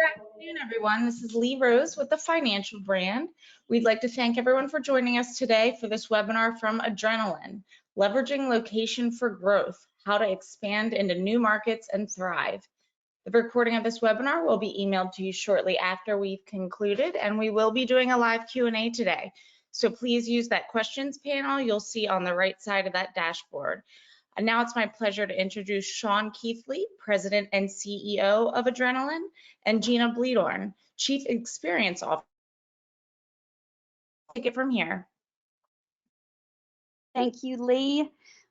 afternoon, everyone. This is Lee Rose with the Financial Brand. We'd like to thank everyone for joining us today for this webinar from Adrenaline, Leveraging Location for Growth, How to Expand into New Markets and Thrive. The recording of this webinar will be emailed to you shortly after we've concluded, and we will be doing a live Q&A today. So please use that questions panel you'll see on the right side of that dashboard. And now it's my pleasure to introduce Sean Keithley, President and CEO of Adrenaline, and Gina Bleedorn, Chief Experience Officer. Take it from here. Thank you, Lee.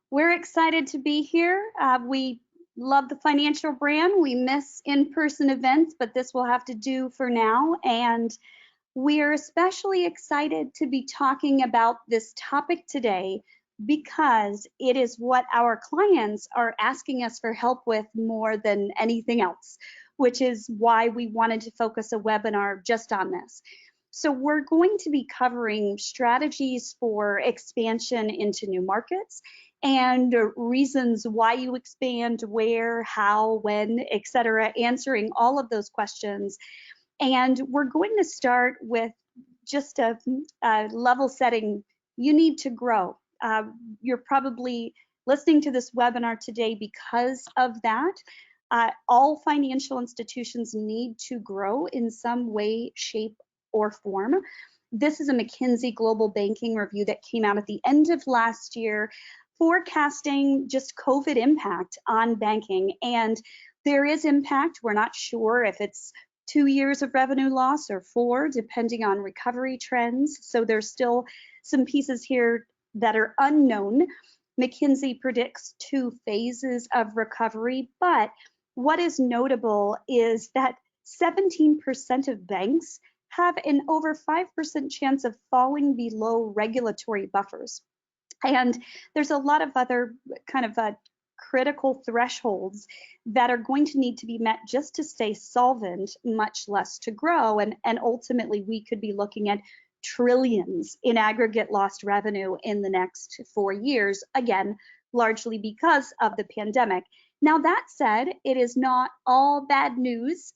We're excited to be here. We love the Financial Brand. We miss in-person events, but this will have to do for now. And we are especially excited to be talking about this topic today because it is what our clients are asking us for help with more than anything else, which is why we wanted to focus a webinar just on this. So we're going to be covering strategies for expansion into new markets and reasons why you expand, where, how, when, etc., answering all of those questions. And we're going to start with just a level setting. You need to grow. You're probably listening to this webinar today because of that. All financial institutions need to grow in some way, shape, or form. This is a McKinsey Global Banking Review that came out at the end of last year, forecasting just COVID impact on banking. And there is impact. We're not sure if it's 2 years of revenue loss or 4, depending on recovery trends. So there's still some pieces here that are unknown. McKinsey predicts 2 phases of recovery, but what is notable is that 17% of banks have an over 5% chance of falling below regulatory buffers. And there's a lot of other kind of critical thresholds that are going to need to be met just to stay solvent, much less to grow. And ultimately, we could be looking at trillions in aggregate lost revenue in the next 4 years, again, largely because of the pandemic. Now, that said, it is not all bad news.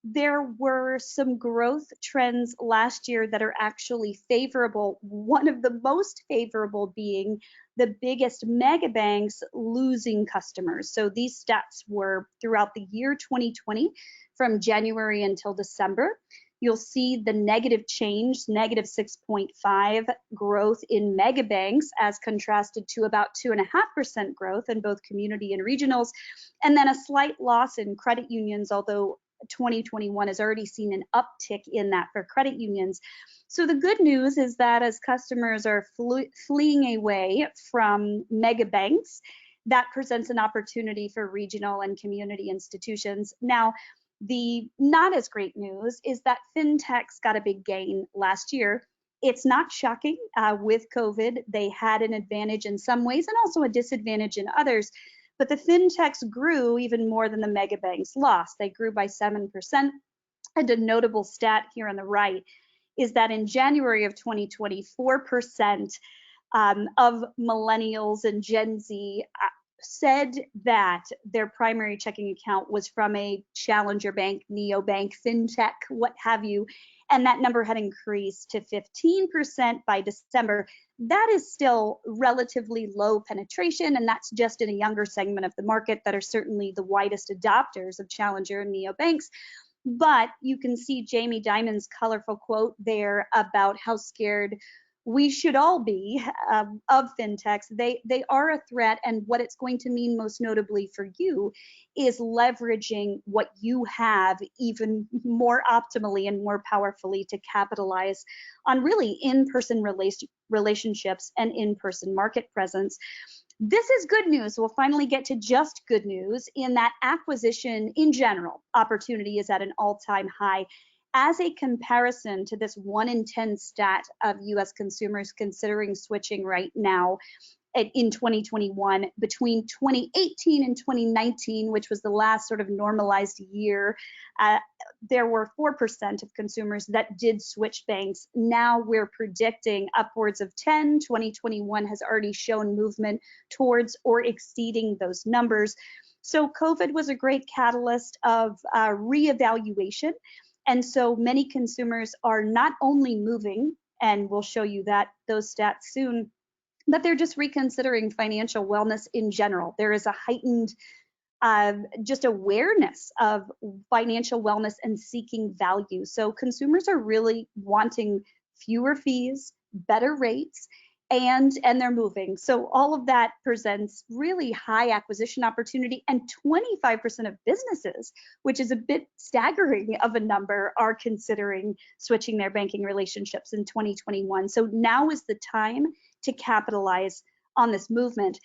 There were some growth trends last year that are actually favorable. One of the most favorable being the biggest mega banks losing customers. So these stats were throughout the year 2020 from January until December. You'll see the negative change, negative 6.5 growth in mega banks as contrasted to about 2.5% growth in both community and regionals, and then a slight loss in credit unions, although 2021 has already seen an uptick in that for credit unions. So the good news is that as customers are fleeing away from mega banks, that presents an opportunity for regional and community institutions. Now, the not as great news is that fintechs got a big gain last year. It's not shocking. With COVID, they had an advantage in some ways and also a disadvantage in others. But the fintechs grew even more than the mega banks lost. They grew by 7%. And a notable stat here on the right is that in January of 2020, 4% of millennials and Gen Z said that their primary checking account was from a challenger bank, neobank, fintech, what have you, and that number had increased to 15% by December. That is still relatively low penetration, and that's just in a younger segment of the market that are certainly the widest adopters of challenger and neobanks. But you can see Jamie Dimon's colorful quote there about how scared we should all be of fintechs. They are a threat, and what it's going to mean most notably for you is leveraging what you have even more optimally and more powerfully to capitalize on really in-person relationships and in-person market presence. This is good news. We'll finally get to just good news in that acquisition in general opportunity is at an all-time high. As a comparison to this 1 in 10 stat of US consumers considering switching right now, in 2021. Between 2018 and 2019, which was the last sort of normalized year, there were 4% of consumers that did switch banks. Now we're predicting upwards of 10. 2021 has already shown movement towards or exceeding those numbers. So COVID was a great catalyst of reevaluation. And so many consumers are not only moving, and we'll show you those stats soon, but they're just reconsidering financial wellness in general. There is a heightened just awareness of financial wellness and seeking value. So consumers are really wanting fewer fees, better rates, and they're moving. So all of that presents really high acquisition opportunity, and 25% of businesses, which is a bit staggering of a number, are considering switching their banking relationships in 2021. So now is the time to capitalize on this movement.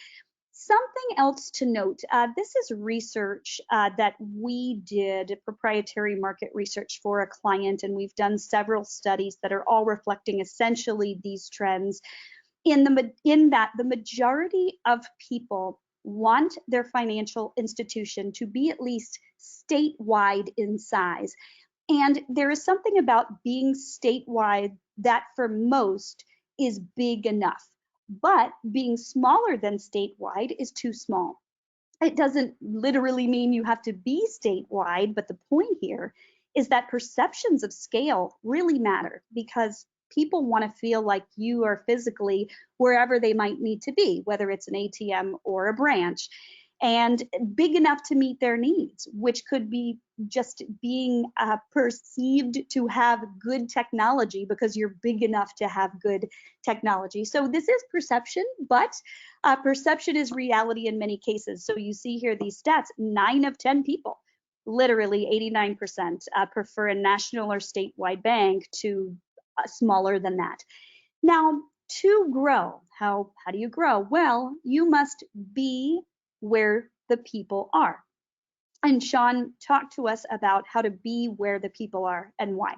Something else to note, this is research that we did, proprietary market research for a client, and we've done several studies that are all reflecting essentially these trends. In that the majority of people want their financial institution to be at least statewide in size. And there is something about being statewide that for most is big enough. But being smaller than statewide is too small. It doesn't literally mean you have to be statewide, but the point here is that perceptions of scale really matter, because people want to feel like you are physically wherever they might need to be, whether it's an ATM or a branch, and big enough to meet their needs, which could be just being perceived to have good technology because you're big enough to have good technology. So this is perception, but perception is reality in many cases. So you see here these stats: 9 of 10 people, literally 89%, prefer a national or statewide bank to smaller than that. Now, to grow, how do you grow? Well, you must be where the people are. And Sean, talk to us about how to be where the people are and why.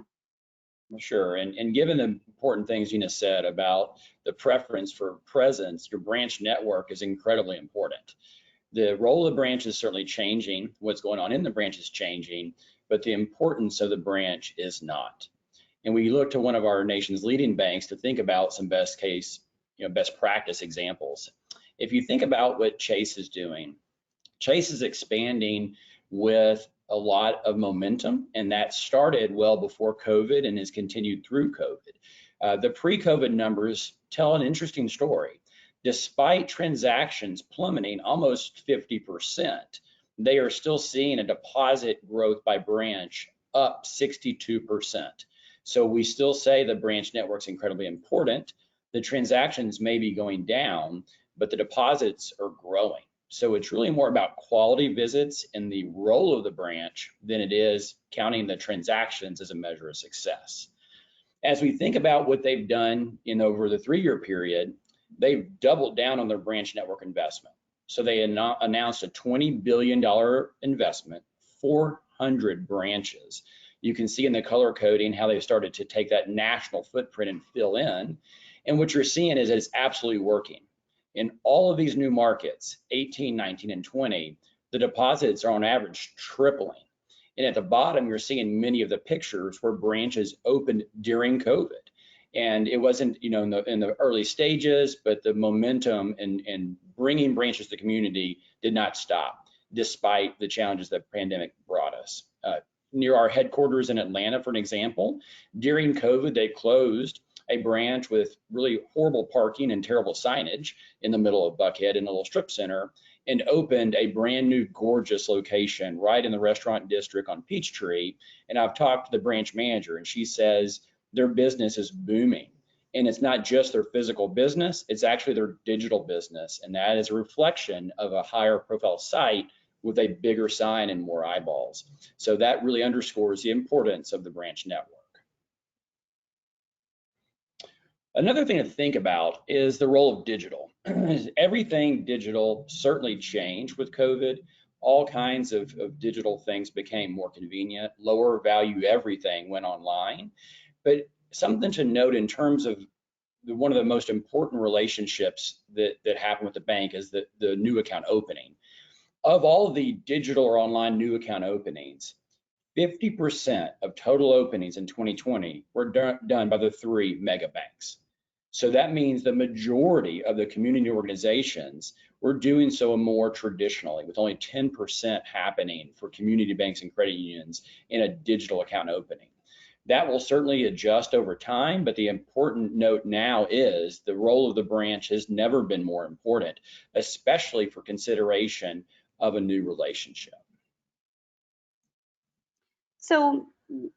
Sure, and given the important things Gina said about the preference for presence, your branch network is incredibly important. The role of the branch is certainly changing. What's going on in the branch is changing, but the importance of the branch is not. And we look to one of our nation's leading banks to think about some best practice examples. If you think about what Chase is doing, Chase is expanding with a lot of momentum, and that started well before COVID and has continued through COVID. The pre-COVID numbers tell an interesting story. Despite transactions plummeting almost 50%, they are still seeing a deposit growth by branch up 62%. So we still say the branch network is incredibly important. The transactions may be going down, but the deposits are growing. So it's really more about quality visits and the role of the branch than it is counting the transactions as a measure of success. As we think about what they've done over the 3-year period, they've doubled down on their branch network investment. So they announced a $20 billion investment, 400 branches. You can see in the color coding how they've started to take that national footprint and fill in. And what you're seeing is that it's absolutely working. In all of these new markets, 18, 19, and 20, the deposits are on average tripling. And at the bottom, you're seeing many of the pictures where branches opened during COVID. And it wasn't, in the early stages, but the momentum and bringing branches to the community did not stop, despite the challenges that the pandemic brought us. Near our headquarters in Atlanta, for an example, during COVID, they closed a branch with really horrible parking and terrible signage in the middle of Buckhead in a little strip center, and opened a brand new gorgeous location right in the restaurant district on Peachtree. And I've talked to the branch manager, and she says their business is booming. And it's not just their physical business, it's actually their digital business. And that is a reflection of a higher profile site with a bigger sign and more eyeballs. So that really underscores the importance of the branch network. Another thing to think about is the role of digital. Everything digital certainly changed with COVID. All kinds of digital things became more convenient, lower value everything went online. But something to note in terms of one of the most important relationships that happen with the bank is the new account opening. Of all of the digital or online new account openings, 50% of total openings in 2020 were done by the 3 mega banks. So that means the majority of the community organizations were doing so more traditionally, with only 10% happening for community banks and credit unions in a digital account opening. That will certainly adjust over time, but the important note now is the role of the branch has never been more important, especially for consideration of a new relationship. So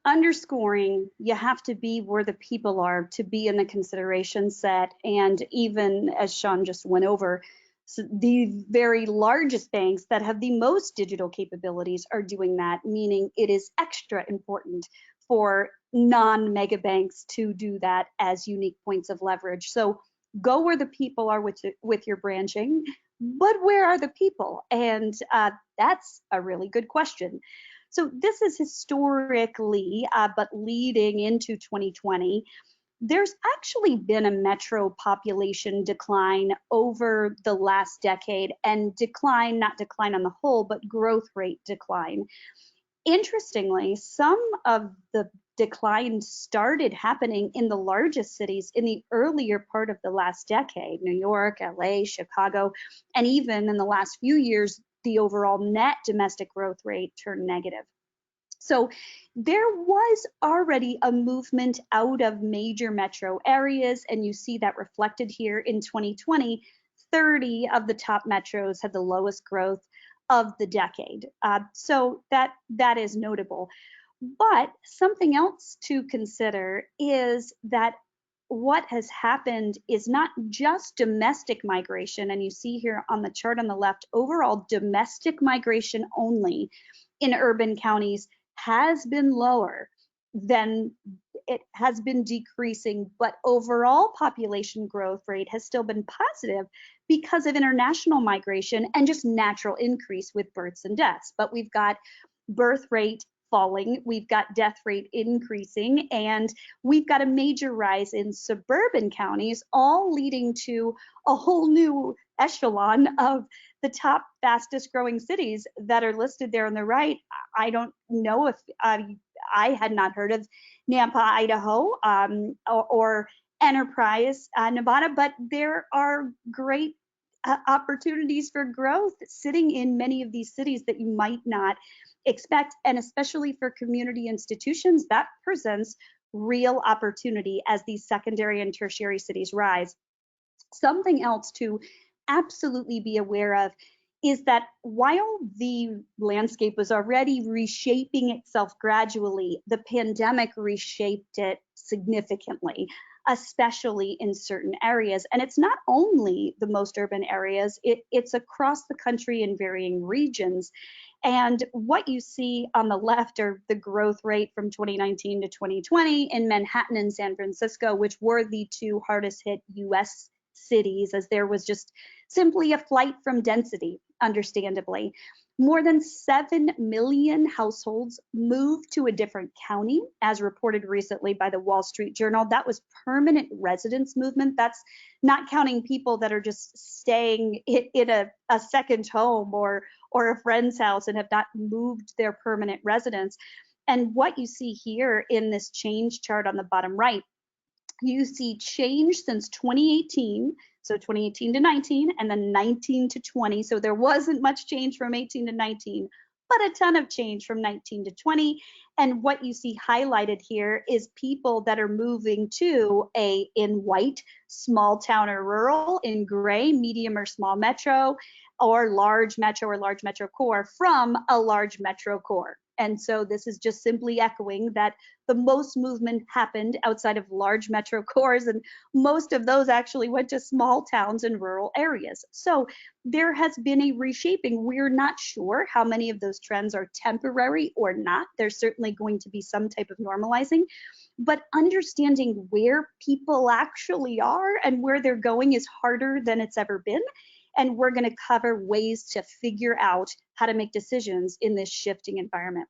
underscoring, you have to be where the people are to be in the consideration set. And even as Sean just went over, so the very largest banks that have the most digital capabilities are doing that, meaning it is extra important for non-mega banks to do that as unique points of leverage. So go where the people are with your branching, but where are the people? And that's a really good question. So this is historically, but leading into 2020, there's actually been a metro population decline over the last decade, and decline, not decline on the whole, but growth rate decline. Interestingly, some of the decline started happening in the largest cities in the earlier part of the last decade, New York, LA, Chicago, and even in the last few years, the overall net domestic growth rate turned negative. So there was already a movement out of major metro areas, and you see that reflected here in 2020. 30 of the top metros had the lowest growth of the decade. So that is notable. But something else to consider is that what has happened is not just domestic migration, and you see here on the chart on the left, overall domestic migration only in urban counties has been lower than it has been decreasing, but overall population growth rate has still been positive because of international migration and just natural increase with births and deaths. But we've got birth rate falling, we've got death rate increasing, and we've got a major rise in suburban counties, all leading to a whole new echelon of the top fastest growing cities that are listed there on the right. I don't know if I had not heard of Nampa, Idaho, or Enterprise, Nevada, but there are great opportunities for growth sitting in many of these cities that you might not expect, and especially for community institutions, that presents real opportunity as these secondary and tertiary cities rise. Something else to absolutely be aware of is that while the landscape was already reshaping itself gradually, the pandemic reshaped it significantly, especially in certain areas. And it's not only the most urban areas, it's across the country in varying regions. And what you see on the left are the growth rate from 2019 to 2020 in Manhattan and San Francisco, which were the two hardest hit US cities, as there was just simply a flight from density, understandably. More than 7 million households moved to a different county, as reported recently by the Wall Street Journal. That was permanent residence movement. That's not counting people that are just staying in a second home or a friend's house and have not moved their permanent residence. And what you see here in this change chart on the bottom right, you see change since 2018, so 2018 to 19, and then 19 to 20. So there wasn't much change from 18 to 19, but a ton of change from 19 to 20. And what you see highlighted here is people that are moving to in white, small town or rural, in gray, medium or small metro, or large metro core from a large metro core. And so this is just simply echoing that the most movement happened outside of large metro cores, and most of those actually went to small towns and rural areas. So there has been a reshaping. We're not sure how many of those trends are temporary or not. There's certainly going to be some type of normalizing, but understanding where people actually are and where they're going is harder than it's ever been. And we're going to cover ways to figure out how to make decisions in this shifting environment.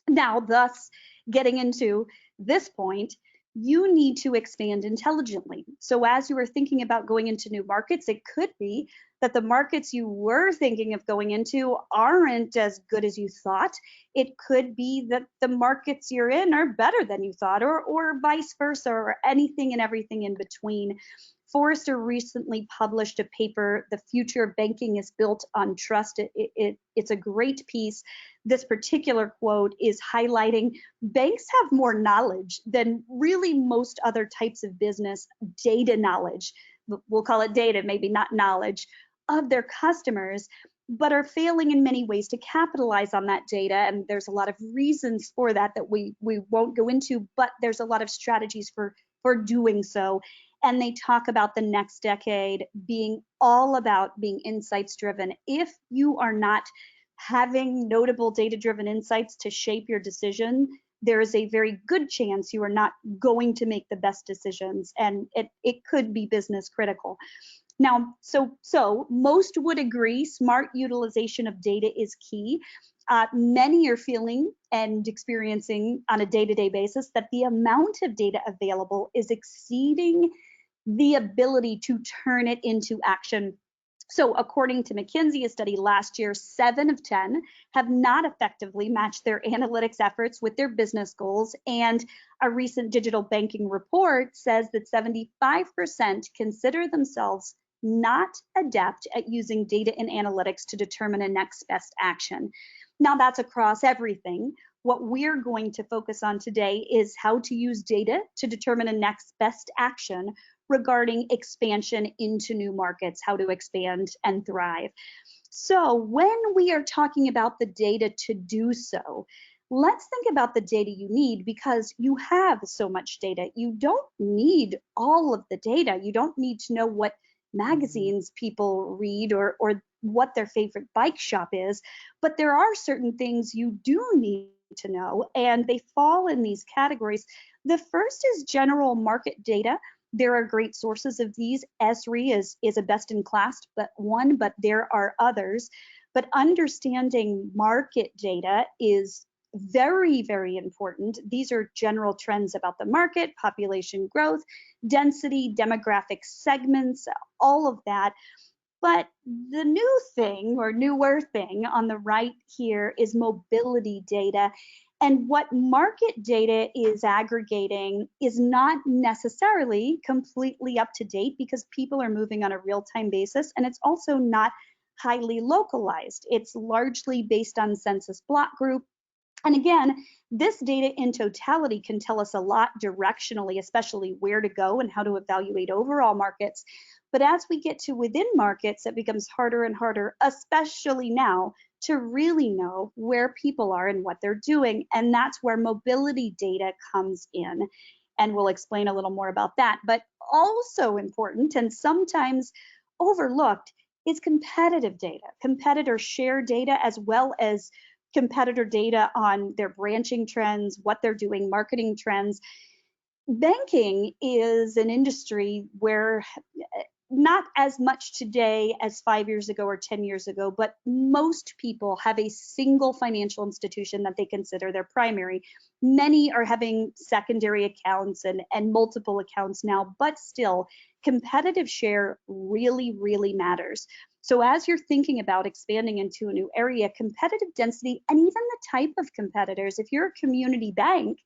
Now, thus getting into this point, you need to expand intelligently. So as you are thinking about going into new markets, it could be that the markets you were thinking of going into aren't as good as you thought. It could be that the markets you're in are better than you thought, or vice versa, or anything and everything in between. Forrester recently published a paper, The Future of Banking is Built on Trust. It's a great piece. This particular quote is highlighting banks have more knowledge than really most other types of business, data knowledge. We'll call it data, maybe not knowledge, of their customers, but are failing in many ways to capitalize on that data. And there's a lot of reasons for that we won't go into, but there's a lot of strategies for doing so. And they talk about the next decade being all about being insights driven. If you are not having notable data driven insights to shape your decision, there is a very good chance you are not going to make the best decisions, and it could be business critical. Now, so most would agree smart utilization of data is key. Many are feeling and experiencing on a day-to-day basis that the amount of data available is exceeding the ability to turn it into action. So according to McKinsey, a study last year, 7 of 10 have not effectively matched their analytics efforts with their business goals. And a recent digital banking report says that 75% consider themselves not adept at using data and analytics to determine a next best action. Now that's across everything. What we're going to focus on today is how to use data to determine a next best action regarding expansion into new markets, how to expand and thrive. So when we are talking about the data to do so, let's think about the data you need, because you have so much data. You don't need all of the data. You don't need to know what magazines people read or what their favorite bike shop is, but there are certain things you do need to know, and they fall in these categories. The first is general market data. There are great sources of these. ESRI is a best in class one, but there are others. But understanding market data is very, very important. These are general trends about the market, population growth, density, demographic segments, all of that. But the new thing or newer thing on the right here is mobility data. And what market data is aggregating is not necessarily completely up to date, because people are moving on a real-time basis, and it's also not highly localized. It's largely based on census block group. And again, this data in totality can tell us a lot directionally, especially where to go and how to evaluate overall markets. But as we get to within markets, it becomes harder and harder, especially now, to really know where people are and what they're doing. And that's where mobility data comes in. And we'll explain a little more about that. But also important and sometimes overlooked is competitive data. Competitor share data, as well as competitor data on their branching trends, what they're doing, marketing trends. Banking is an industry where not as much today as 5 years ago or 10 years ago, but most people have a single financial institution that they consider their primary. Many are having secondary accounts and multiple accounts now, but still, competitive share really, really matters. So as you're thinking about expanding into a new area, competitive density, and even the type of competitors, if you're a community bank,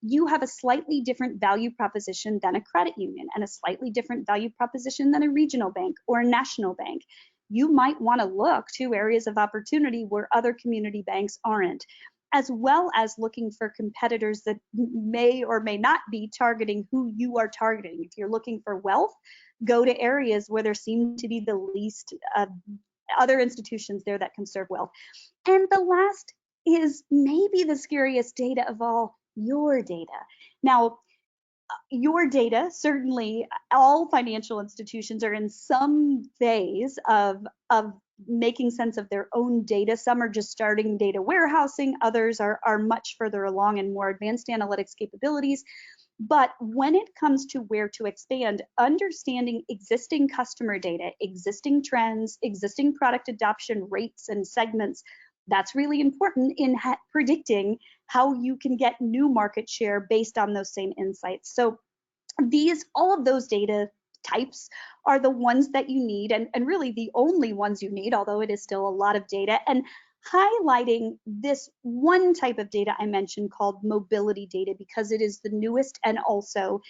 you have a slightly different value proposition than a credit union, and a slightly different value proposition than a regional bank or a national bank. You might want to look to areas of opportunity where other community banks aren't, as well as looking for competitors that may or may not be targeting who you are targeting. If you're looking for wealth, go to areas where there seem to be the least other institutions there that can serve wealth. And the last is maybe the scariest data of all, your data. Now, your data, certainly all financial institutions are in some phase of making sense of their own data. Some are just starting data warehousing, others are much further along in more advanced analytics capabilities. But when it comes to where to expand, understanding existing customer data, existing trends, existing product adoption rates and segments, That's really important in predicting how you can get new market share based on those same insights. So all of those data types are the ones that you need, and really the only ones you need, although it is still a lot of data. And highlighting this one type of data I mentioned called mobility data because it is the newest and also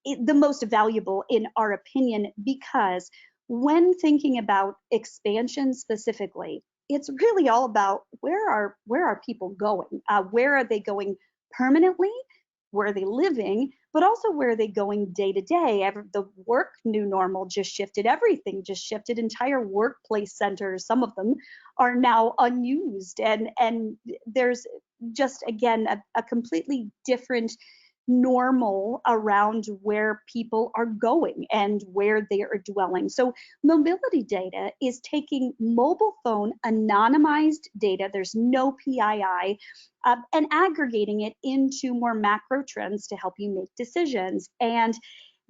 the most valuable in our opinion, because when thinking about expansion specifically, it's really all about where are people going? Where are they going permanently? Where are they living? But also where are they going day to day? The work new normal just shifted everything, just shifted entire workplace centers. Some of them are now unused, and there's just again a completely different normal around where people are going and where they are dwelling. So mobility data is taking mobile phone anonymized data, there's no PII, and aggregating it into more macro trends to help you make decisions. And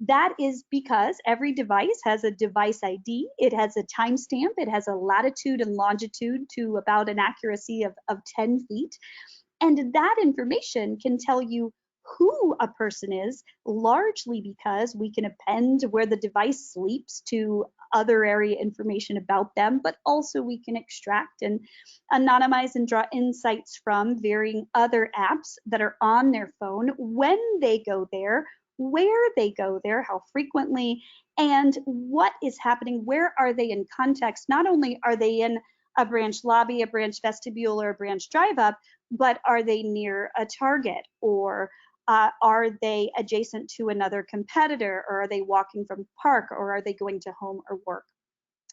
that is because every device has a device ID, it has a timestamp, it has a latitude and longitude to about an accuracy of 10 feet. And that information can tell you who a person is, largely because we can append where the device sleeps to other area information about them, but also we can extract and anonymize and draw insights from varying other apps that are on their phone, when they go there, where they go there, how frequently, and what is happening, where are they in context. Not only are they in a branch lobby, a branch vestibule, or a branch drive-up, but are they near a Target, or are they adjacent to another competitor, or are they walking from the park, or are they going to home or work?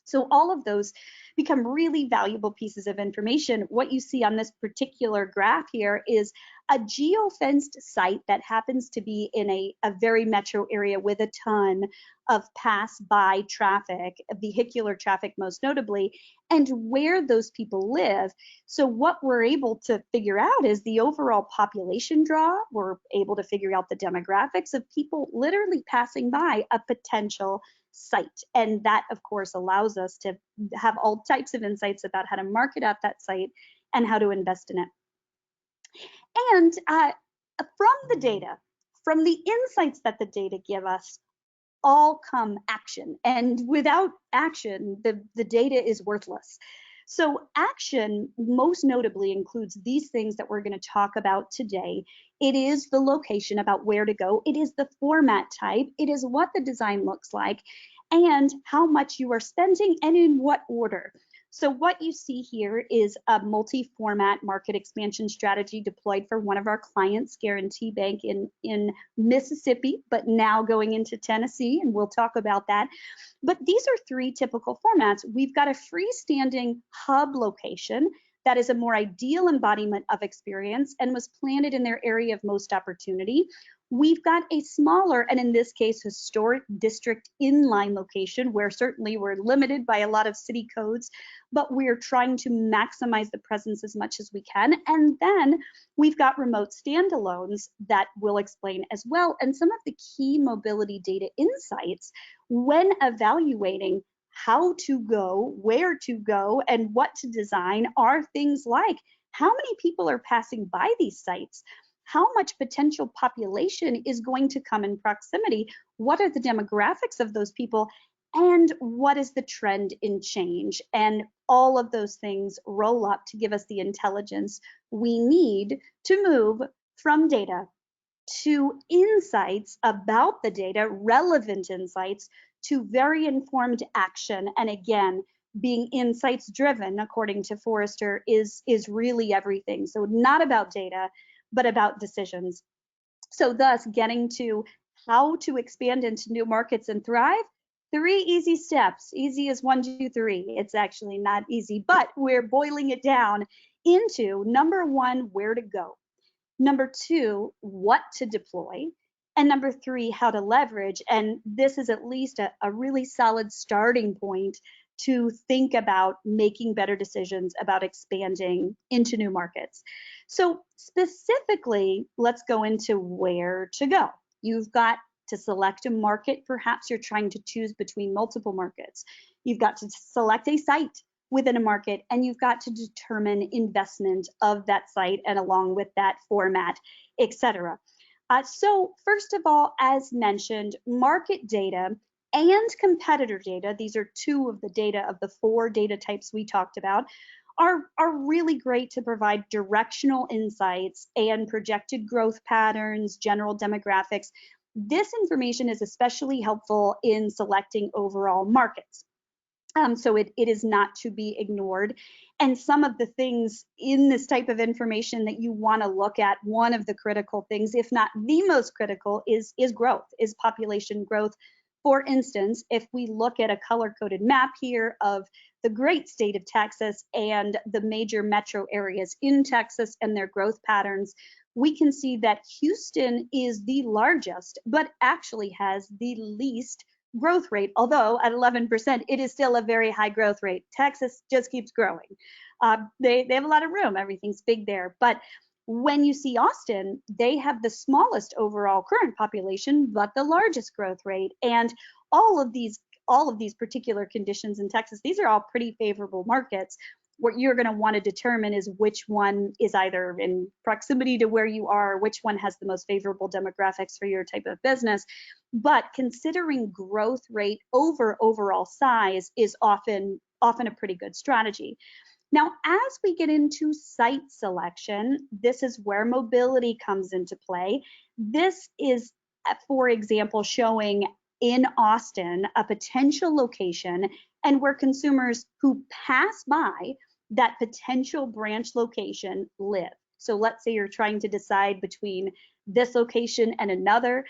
So all of those become really valuable pieces of information. What you see on this particular graph here is a geofenced site that happens to be in a very metro area with a ton of pass-by traffic, vehicular traffic most notably, and where those people live. So what we're able to figure out is the overall population draw. We're able to figure out the demographics of people literally passing by a potential site. And that, of course, allows us to have all types of insights about how to market out that site and how to invest in it. And from the data, from the insights that the data give us, all come action. And without action, the data is worthless. So action most notably includes these things that we're going to talk about today. It is the location, about where to go. It is the format type. It is what the design looks like and how much you are spending and in what order. So what you see here is a multi-format market expansion strategy deployed for one of our clients, Guarantee Bank in Mississippi, but now going into Tennessee, and we'll talk about that. But these are three typical formats. We've got a freestanding hub location that is a more ideal embodiment of experience and was planted in their area of most opportunity. We've got a smaller, and in this case, historic district inline location where certainly we're limited by a lot of city codes, but we're trying to maximize the presence as much as we can. And then we've got remote standalones that we'll explain as well. And some of the key mobility data insights when evaluating how to go, where to go, and what to design are things like how many people are passing by these sites, how much potential population is going to come in proximity, what are the demographics of those people, and what is the trend in change. And all of those things roll up to give us the intelligence we need to move from data to insights about the data, relevant insights, to very informed action. And again, being insights driven, according to Forrester, is really everything. So not about data, but about decisions. So thus getting to how to expand into new markets and thrive, 3 easy steps. Easy as 1, 2, 3. It's actually not easy, but we're boiling it down into number 1, where to go. Number 2, what to deploy. And number 3, how to leverage. And this is at least a really solid starting point to think about making better decisions about expanding into new markets. So specifically, let's go into where to go. You've got to select a market. Perhaps you're trying to choose between multiple markets. You've got to select a site. within a market, and you've got to determine investment of that site and along with that format, etc. So first of all, as mentioned, market data and competitor data, these are two of the data of the four data types we talked about, are really great to provide directional insights and projected growth patterns, general demographics. This information is especially helpful in selecting overall markets. So it is not to be ignored. And some of the things in this type of information that you want to look at, one of the critical things, if not the most critical, is growth, is population growth. For instance, if we look at a color-coded map here of the great state of Texas and the major metro areas in Texas and their growth patterns, we can see that Houston is the largest, but actually has the least growth rate, although at 11%, it is still a very high growth rate. Texas just keeps growing. They have a lot of room. Everything's big there. But when you see Austin, they have the smallest overall current population, but the largest growth rate. And all of these particular conditions in Texas, these are all pretty favorable markets. What you're going to want to determine is which one is either in proximity to where you are, which one has the most favorable demographics for your type of business. But considering growth rate over overall size is often a pretty good strategy. Now, as we get into site selection, this is where mobility comes into play. This is, for example, showing in Austin a potential location and where consumers who pass by that potential branch location live. So let's say you're trying to decide between this location and another,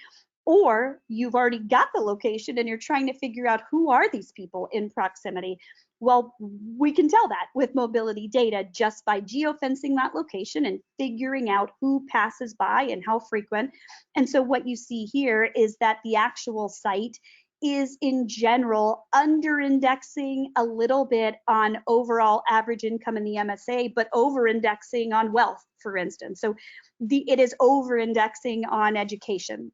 or you've already got the location and you're trying to figure out who are these people in proximity. Well, we can tell that with mobility data just by geofencing that location and figuring out who passes by and how frequent. And so what you see here is that the actual site is in general under indexing a little bit on overall average income in the MSA, but over indexing on wealth, for instance. So it is over indexing on education.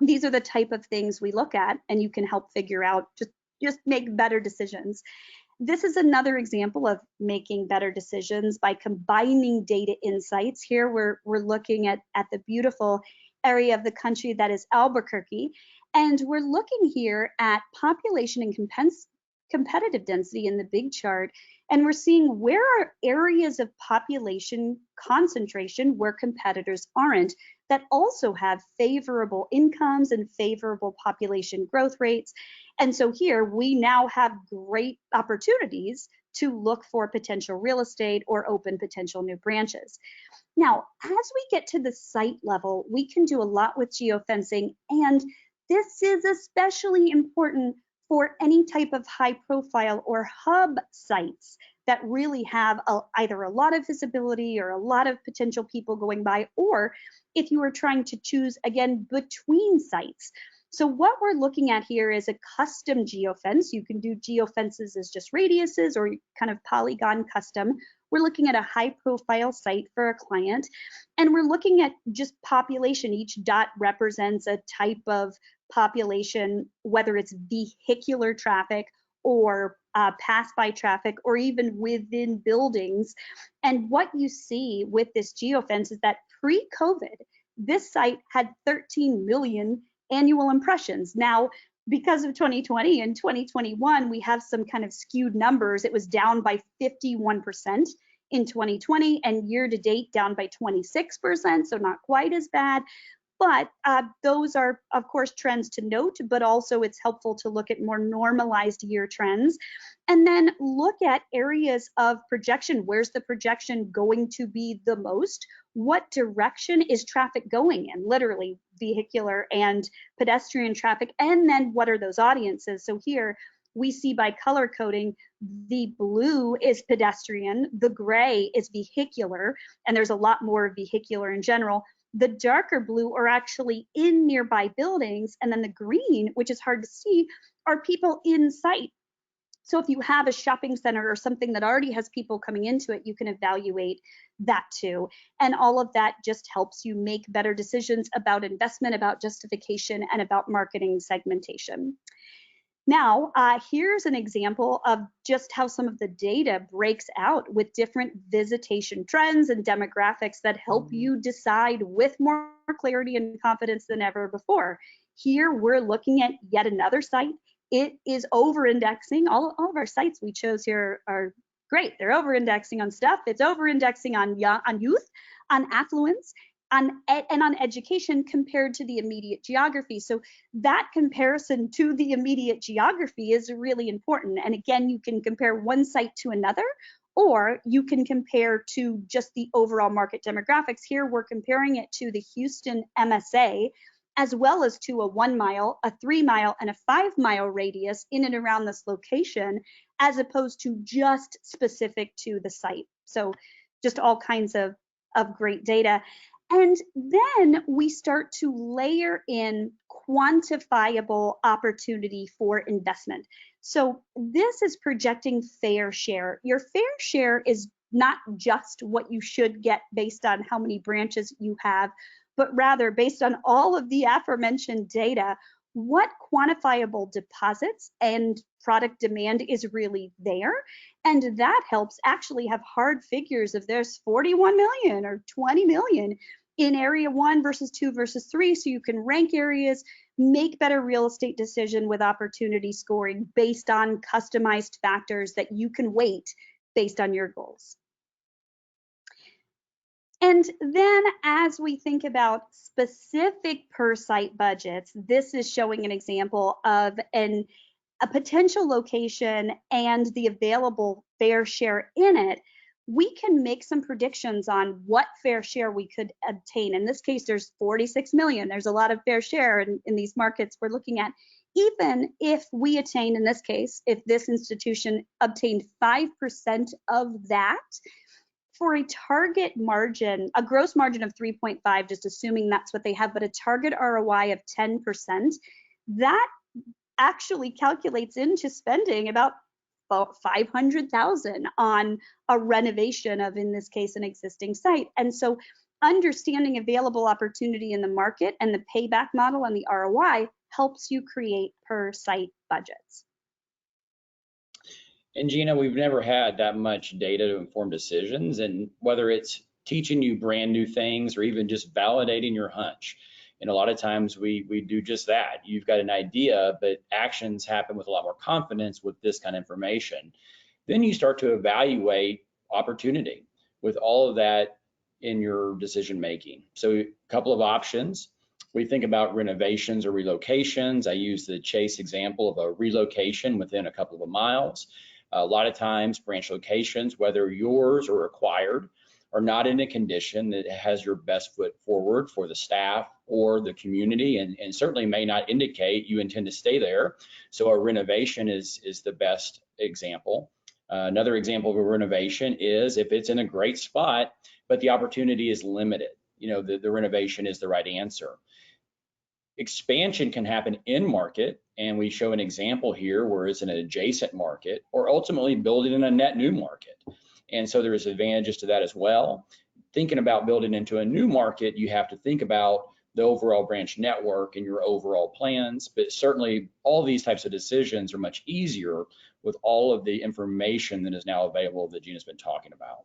These are the type of things we look at, and you can help figure out, just make better decisions. This is another example of making better decisions by combining data insights. Here we're looking at the beautiful area of the country that is Albuquerque, and we're looking here at population and competitive density in the big chart, and we're seeing where are areas of population concentration where competitors aren't, that also have favorable incomes and favorable population growth rates. And so here we now have great opportunities to look for potential real estate or open potential new branches. Now, as we get to the site level, we can do a lot with geofencing, and this is especially important for any type of high profile or hub sites that really have either a lot of visibility or a lot of potential people going by, or if you are trying to choose, again, between sites. So what we're looking at here is a custom geofence. You can do geofences as just radiuses or kind of polygon custom. We're looking at a high profile site for a client, and we're looking at just population. Each dot represents a type of population, whether it's vehicular traffic or pass-by traffic, or even within buildings. And what you see with this geofence is that pre-COVID, this site had 13 million annual impressions. Now, because of 2020 and 2021, we have some kind of skewed numbers. It was down by 51% in 2020, and year to date down by 26%, so not quite as bad. But those are, of course, trends to note, but also it's helpful to look at more normalized year trends. And then look at areas of projection. Where's the projection going to be the most? What direction is traffic going in? Literally vehicular and pedestrian traffic. And then what are those audiences? So here we see by color coding, the blue is pedestrian, the gray is vehicular, and there's a lot more vehicular in general. The darker blue are actually in nearby buildings, and then the green, which is hard to see, are people in sight. So if you have a shopping center or something that already has people coming into it, you can evaluate that too. And all of that just helps you make better decisions about investment, about justification, and about marketing segmentation. Now, here's an example of just how some of the data breaks out with different visitation trends and demographics that help you decide with more clarity and confidence than ever before. Here, we're looking at yet another site. It is over-indexing. All of our sites we chose here are great. They're over-indexing on stuff. It's over-indexing on youth, on affluence, and on education compared to the immediate geography. So that comparison to the immediate geography is really important. And again, you can compare one site to another, or you can compare to just the overall market demographics. Here, we're comparing it to the Houston MSA, as well as to a 1 mile, a 3 mile, and a 5 mile radius in and around this location, as opposed to just specific to the site. So just all kinds of great data. And then we start to layer in quantifiable opportunity for investment. So this is projecting fair share. Your fair share is not just what you should get based on how many branches you have, but rather based on all of the aforementioned data, what quantifiable deposits and product demand is really there. And that helps actually have hard figures if there's 41 million or 20 million in area 1 versus 2 versus 3, so you can rank areas, make better real estate decision with opportunity scoring based on customized factors that you can weight based on your goals. And then as we think about specific per site budgets, this is showing an example of a potential location and the available fair share in it. We can make some predictions on what fair share we could obtain. In this case, there's 46 million. There's a lot of fair share in these markets we're looking at. Even if we attain, in this case, if this institution obtained 5% of that, for a target margin, a gross margin of 3.5, just assuming that's what they have, but a target ROI of 10%, that actually calculates into spending about $500,000 on a renovation of, in this case, an existing site. And so understanding available opportunity in the market and the payback model and the ROI helps you create per site budgets. And Gina, we've never had that much data to inform decisions, and whether it's teaching you brand new things or even just validating your hunch. And a lot of times we do just that. You've got an idea, but actions happen with a lot more confidence with this kind of information. Then you start to evaluate opportunity with all of that in your decision making. So a couple of options. We think about renovations or relocations. I use the Chase example of a relocation within a couple of miles. A lot of times branch locations, whether yours or acquired, are not in a condition that has your best foot forward for the staff or the community, and certainly may not indicate you intend to stay there. So a renovation is the best example. Another example of a renovation is if it's in a great spot, but the opportunity is limited. You know, the renovation is the right answer. Expansion can happen in market, and we show an example here where it's an adjacent market, or ultimately building in a net new market. And so there's advantages to that as well. Thinking about building into a new market, you have to think about the overall branch network and your overall plans, but certainly all these types of decisions are much easier with all of the information that is now available that Gina's been talking about.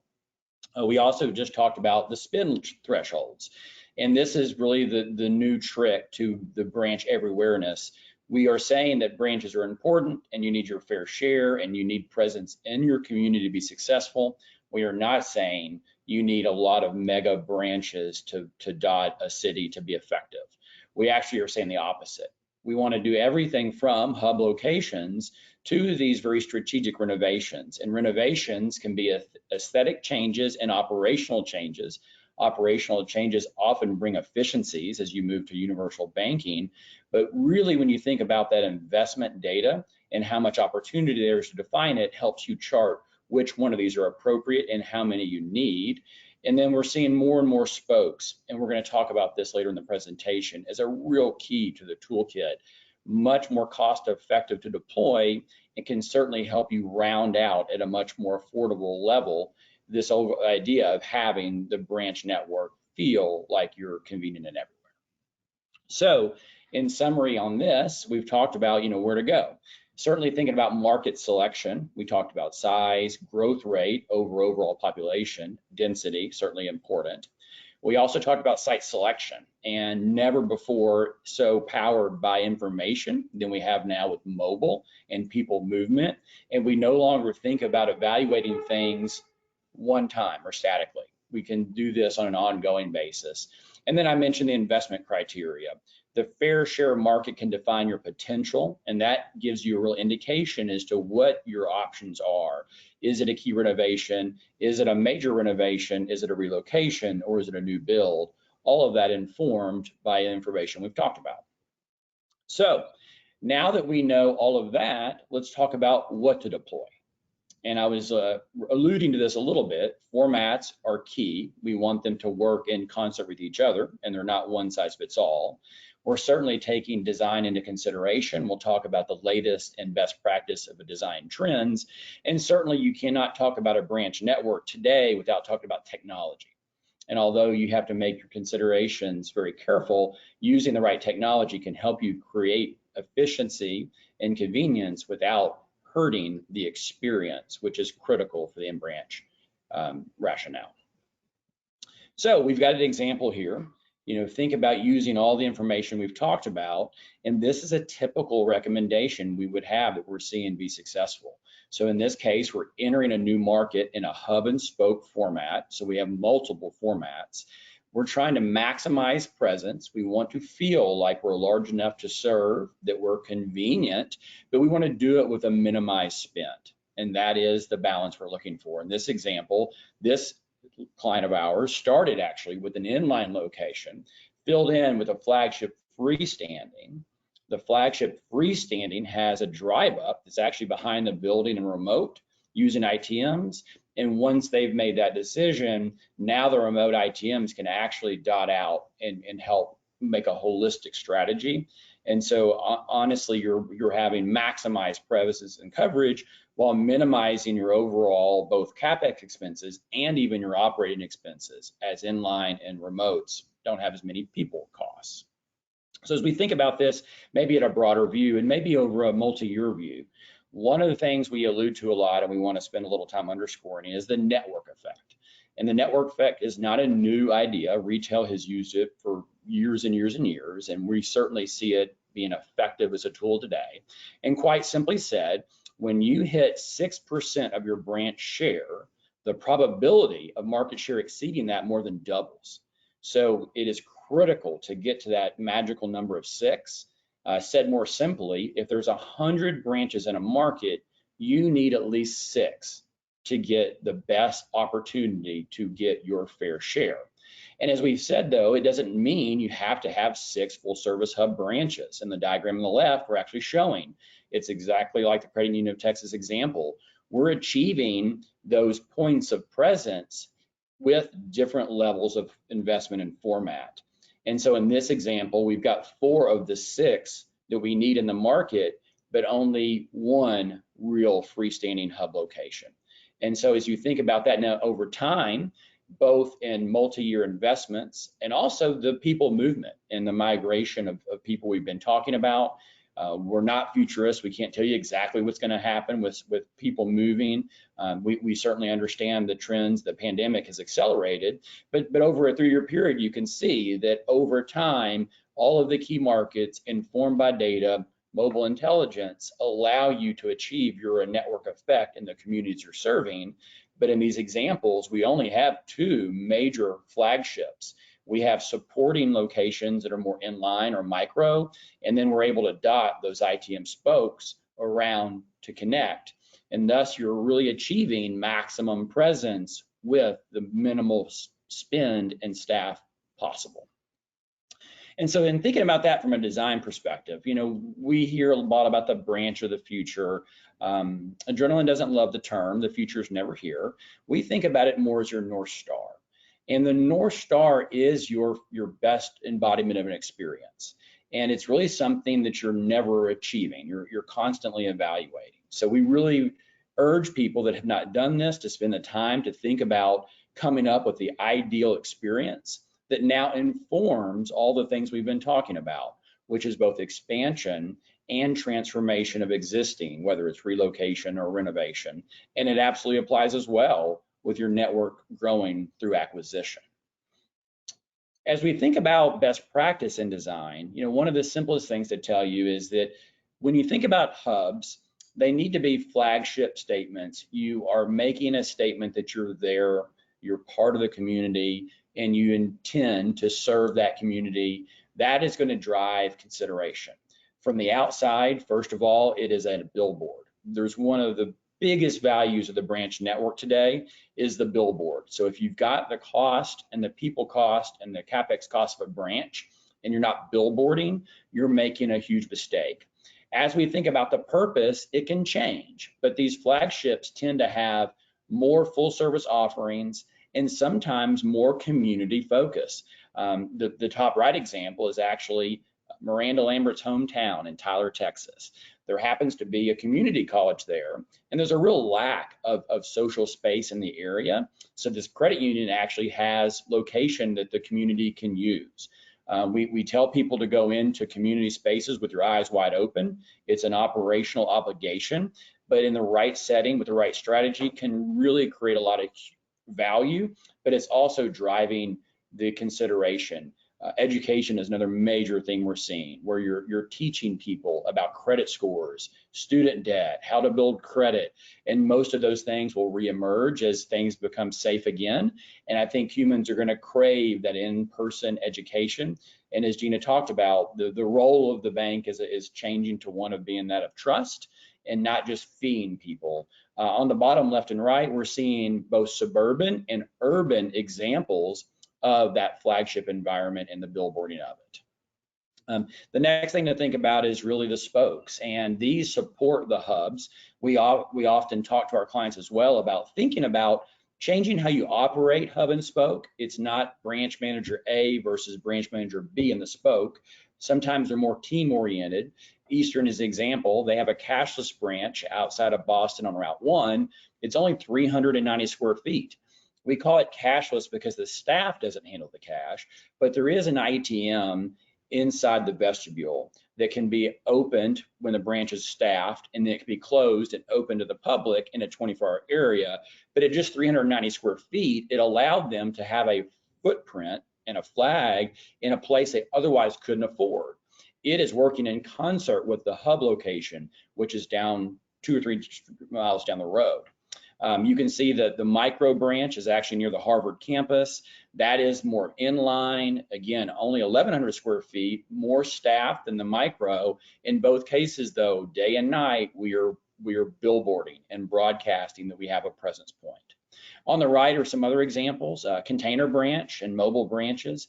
We also just talked about the spend thresholds. And this is really the new trick to the branch everywhereness. We are saying that branches are important and you need your fair share and you need presence in your community to be successful. We are not saying you need a lot of mega branches to dot a city to be effective. We actually are saying the opposite. We want to do everything from hub locations to these very strategic renovations. And renovations can be aesthetic changes and operational changes. Operational changes often bring efficiencies as you move to universal banking, but really when you think about that investment data and how much opportunity there is to define it, helps you chart which one of these are appropriate and how many you need. And then we're seeing more and more spokes, and we're going to talk about this later in the presentation, as a real key to the toolkit. Much more cost effective to deploy, and can certainly help you round out at a much more affordable level this idea of having the branch network feel like you're convenient and everywhere. So in summary on this, we've talked about, where to go. Certainly thinking about market selection, we talked about size, growth rate over overall population, density, certainly important. We also talked about site selection, and never before so powered by information than we have now with mobile and people movement. And we no longer think about evaluating things one time or statically. We can do this on an ongoing basis. And then I mentioned the investment criteria. The fair share market can define your potential, and that gives you a real indication as to what your options are. Is it a key renovation? Is it a major renovation? Is it a relocation, or is it a new build? All of that informed by information we've talked about. So now that we know all of that, let's talk about what to deploy. And I was alluding to this a little bit. Formats are key. We want them to work in concert with each other, and they're not one size fits all. We're certainly taking design into consideration. We'll talk about the latest and best practice of the design trends. And certainly you cannot talk about a branch network today without talking about technology. And although you have to make your considerations very careful, using the right technology can help you create efficiency and convenience without hurting the experience, which is critical for the in-branch rationale. So we've got an example here. Think about using all the information we've talked about, and this is a typical recommendation we would have that we're seeing be successful. So in this case, we're entering a new market in a hub and spoke format. So we have multiple formats. We're trying to maximize presence. We want to feel like we're large enough to serve, that we're convenient, but we want to do it with a minimized spend. And that is the balance we're looking for. In this example, this client of ours started actually with an inline location, filled in with a flagship freestanding. The flagship freestanding has a drive up that's actually behind the building and remote using ITMs. And once they've made that decision, now the remote ITMs can actually dot out and help make a holistic strategy. And so honestly, you're having maximized premises and coverage while minimizing your overall both CapEx expenses and even your operating expenses, as inline and remotes don't have as many people costs. So as we think about this, maybe at a broader view and maybe over a multi-year view, one of the things we allude to a lot and we want to spend a little time underscoring is the network effect. And the network effect is not a new idea. Retail has used it for years and years and years, and we certainly see it being effective as a tool today. And quite simply said, when you hit 6% of your branch share, the probability of market share exceeding that more than doubles. So it is critical to get to that magical number of 6. Said more simply, if there's 100 branches in a market, you need at least 6 to get the best opportunity to get your fair share. And as we've said, though, it doesn't mean you have to have 6 full service hub branches. In the diagram on the left, we're actually showing it's exactly like the Credit Union of Texas example. We're achieving those points of presence with different levels of investment and format. And so in this example, we've got 4 of the 6 that we need in the market, but only 1 real freestanding hub location. And so as you think about that now over time, both in multi-year investments and also the people movement and the migration of people we've been talking about. We're not futurists. We can't tell you exactly what's going to happen with people moving. We certainly understand the trends the pandemic has accelerated, but over a 3-year period, you can see that over time, all of the key markets informed by data, mobile intelligence allow you to achieve your network effect in the communities you're serving. But in these examples, we only have 2 major flagships. We have supporting locations that are more inline or micro, and then we're able to dot those ITM spokes around to connect. And thus you're really achieving maximum presence with the minimal spend and staff possible. And so in thinking about that from a design perspective, we hear a lot about the branch of the future. Adrenaline doesn't love the term, the future is never here. We think about it more as your North Star. And the North Star is your best embodiment of an experience. And it's really something that you're never achieving. You're constantly evaluating. So we really urge people that have not done this to spend the time to think about coming up with the ideal experience that now informs all the things we've been talking about, which is both expansion and transformation of existing, whether it's relocation or renovation. And it absolutely applies as well with your network growing through acquisition. As we think about best practice in design, one of the simplest things to tell you is that when you think about hubs, they need to be flagship statements. You are making a statement that you're there, you're part of the community, and you intend to serve that community. That is going to drive consideration. From the outside, first of all, it is a billboard. There's one of the biggest values of the branch network today is the billboard. So if you've got the cost and the people cost and the CapEx cost of a branch and you're not billboarding, you're making a huge mistake. As we think about the purpose, it can change, but these flagships tend to have more full service offerings and sometimes more community focus. The top right example is actually Miranda Lambert's hometown in Tyler, Texas. There happens to be a community college there, and there's a real lack of social space in the area. So this credit union actually has location that the community can use. We tell people to go into community spaces with your eyes wide open. It's an operational obligation, but in the right setting with the right strategy can really create a lot of value, but it's also driving the consideration. Education is another major thing we're seeing, where you're teaching people about credit scores, student debt, how to build credit, and most of those things will reemerge as things become safe again. And I think humans are going to crave that in-person education. And as Gina talked about, the role of the bank is changing to one of being that of trust and not just feeing people. On the bottom left and right, we're seeing both suburban and urban examples of that flagship environment and the billboarding of it. The next thing to think about is really the spokes, and these support the hubs. We often talk to our clients as well about thinking about changing how you operate hub and spoke. It's not branch manager A versus branch manager B in the spoke. Sometimes they're more team oriented. Eastern is an example. They have a cashless branch outside of Boston on Route 1. It's only 390 square feet. We call it cashless because the staff doesn't handle the cash, but there is an ATM inside the vestibule that can be opened when the branch is staffed, and then it can be closed and open to the public in a 24-hour area. But at just 390 square feet, it allowed them to have a footprint and a flag in a place they otherwise couldn't afford. It is working in concert with the hub location, which is down 2 or 3 miles down the road. You can see that the micro branch is actually near the Harvard campus. That is more inline. Again, only 1,100 square feet, more staff than the micro. In both cases, though, day and night, we are billboarding and broadcasting that we have a presence point. On the right are some other examples, container branch and mobile branches.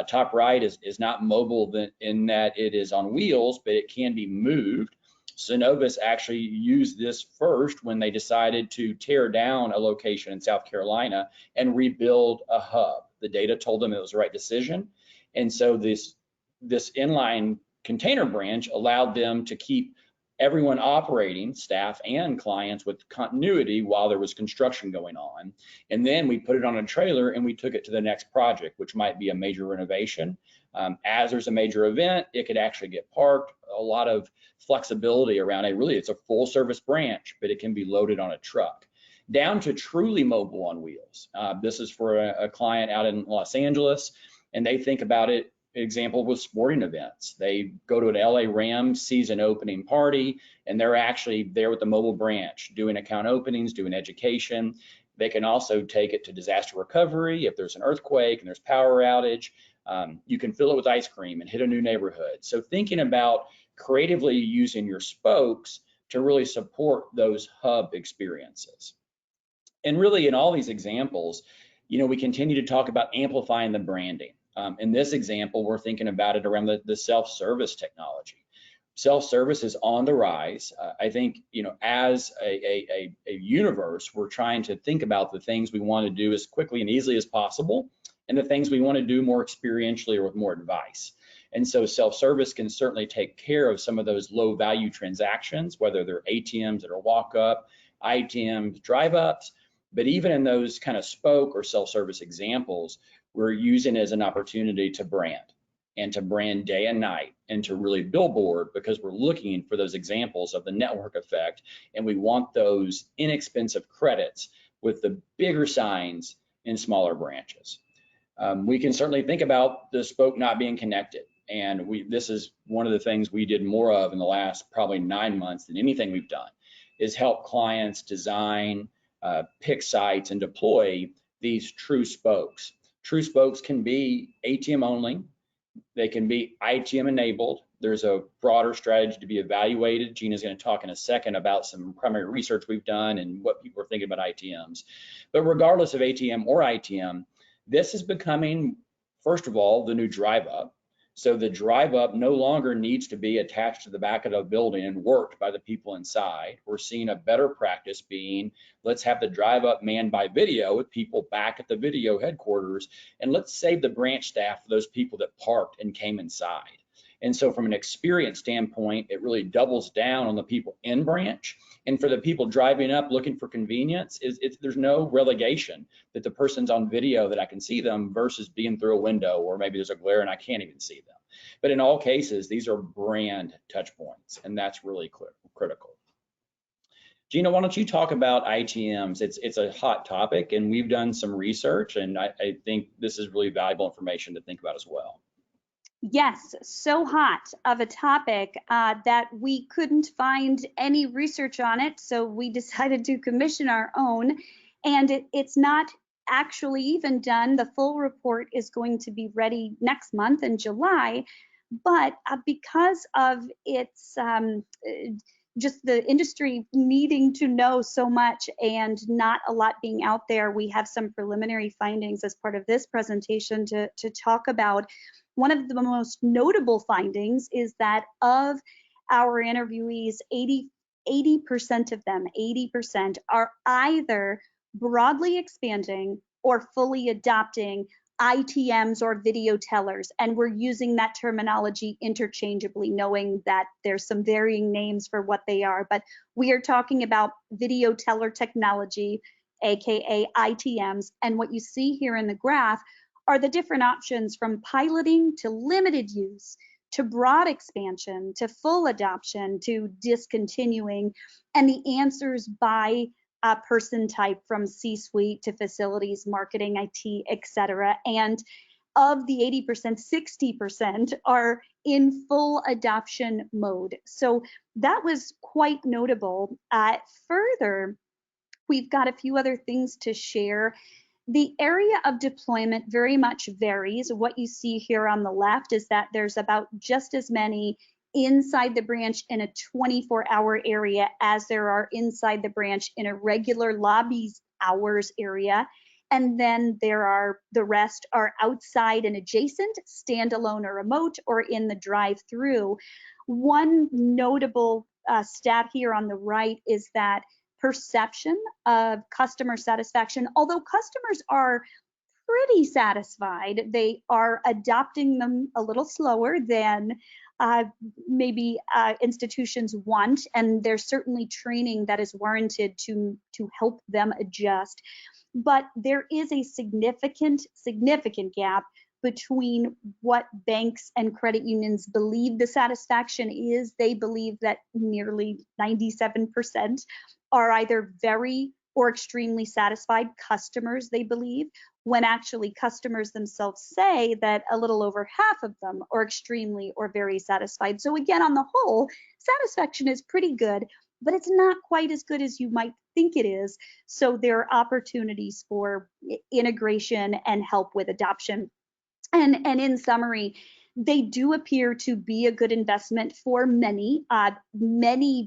Top right is not mobile in that it is on wheels, but it can be moved. Synovus actually used this first when they decided to tear down a location in South Carolina and rebuild a hub. The data told them it was the right decision. And so this inline container branch allowed them to keep everyone operating, staff and clients, with continuity while there was construction going on. And then we put it on a trailer and we took it to the next project, which might be a major renovation. As there's a major event, it could actually get parked. A lot of flexibility around it's a full service branch, but it can be loaded on a truck, down to truly mobile on wheels. This is for a client out in Los Angeles, and they think about it, example with sporting events. They go to an LA Rams season opening party, and they're actually there with the mobile branch, doing account openings, doing education. They can also take it to disaster recovery. If there's an earthquake and there's power outage, you can fill it with ice cream and hit a new neighborhood. So thinking about creatively using your spokes to really support those hub experiences. And really in all these examples, we continue to talk about amplifying the branding. In this example, we're thinking about it around the self-service technology. Self-service is on the rise. I think, as a universe, we're trying to think about the things we want to do as quickly and easily as possible, and the things we want to do more experientially or with more advice. And so self-service can certainly take care of some of those low value transactions, whether they're ATMs that are walk up, ITMs, drive ups, but even in those kind of spoke or self-service examples, we're using it as an opportunity to brand and to brand day and night and to really billboard, because we're looking for those examples of the network effect, and we want those inexpensive credits with the bigger signs in smaller branches. We can certainly think about the spoke not being connected, and this is one of the things we did more of in the last probably 9 months than anything we've done, is help clients design, pick sites, and deploy these true spokes. True spokes can be ATM only. They can be ITM enabled. There's a broader strategy to be evaluated. Gina's going to talk in a second about some primary research we've done and what people are thinking about ITMs. But regardless of ATM or ITM, this is becoming, first of all, the new drive up. So the drive up no longer needs to be attached to the back of the building and worked by the people inside. We're seeing a better practice being, let's have the drive up manned by video with people back at the video headquarters, and let's save the branch staff for those people that parked and came inside. And so from an experience standpoint, it really doubles down on the people in branch. And for the people driving up looking for convenience, there's no relegation that the person's on video that I can see them versus being through a window, or maybe there's a glare and I can't even see them. But in all cases, these are brand touch points, and that's really critical. Gina, why don't you talk about ITMs? It's a hot topic, and we've done some research, and I think this is really valuable information to think about as well. Yes, so hot of a topic that we couldn't find any research on it, so we decided to commission our own, and it's not actually even done. The full report is going to be ready next month in July, but because of its just the industry needing to know so much and not a lot being out there, we have some preliminary findings as part of this presentation to talk about. One of the most notable findings is that of our interviewees, 80% of them, 80% are either broadly expanding or fully adopting ITMs or video tellers. And we're using that terminology interchangeably, knowing that there's some varying names for what they are. But we are talking about video teller technology, AKA ITMs. And what you see here in the graph are the different options from piloting to limited use, to broad expansion, to full adoption, to discontinuing, and the answers by person type from C-suite to facilities, marketing, IT, etc. And of the 80%, 60% are in full adoption mode. So that was quite notable. Further, we've got a few other things to share. The area of deployment very much varies. What you see here on the left is that there's about just as many inside the branch in a 24-hour area as there are inside the branch in a regular lobbies hours area. And then the rest are outside and adjacent, standalone or remote, or in the drive-through. One notable stat here on the right is that perception of customer satisfaction, although customers are pretty satisfied, they are adopting them a little slower than maybe institutions want, and there's certainly training that is warranted to help them adjust. But there is a significant gap between what banks and credit unions believe the satisfaction is. They believe that nearly 97% are either very or extremely satisfied customers, they believe, when actually customers themselves say that a little over half of them are extremely or very satisfied. So again, on the whole, satisfaction is pretty good, but it's not quite as good as you might think it is. So there are opportunities for integration and help with adoption. And in summary, they do appear to be a good investment for many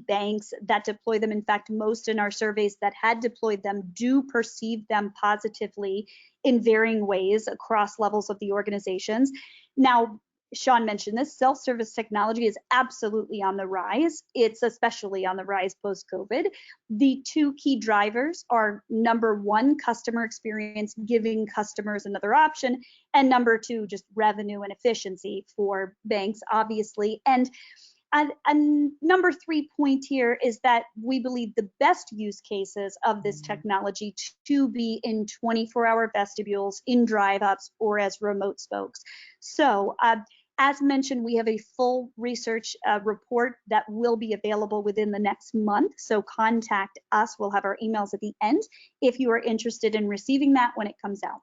banks that deploy them. In fact, most in our surveys that had deployed them do perceive them positively in varying ways across levels of the organizations. Now, Sean mentioned this, self-service technology is absolutely on the rise. It's especially on the rise post-COVID. The two key drivers are, number one, customer experience, giving customers another option, and number two, just revenue and efficiency for banks, obviously. And number 3 point here is that we believe the best use cases of this technology to be in 24-hour vestibules, in drive-ups, or as remote spokes. So As mentioned, we have a full research report that will be available within the next month. So contact us. We'll have our emails at the end if you are interested in receiving that when it comes out.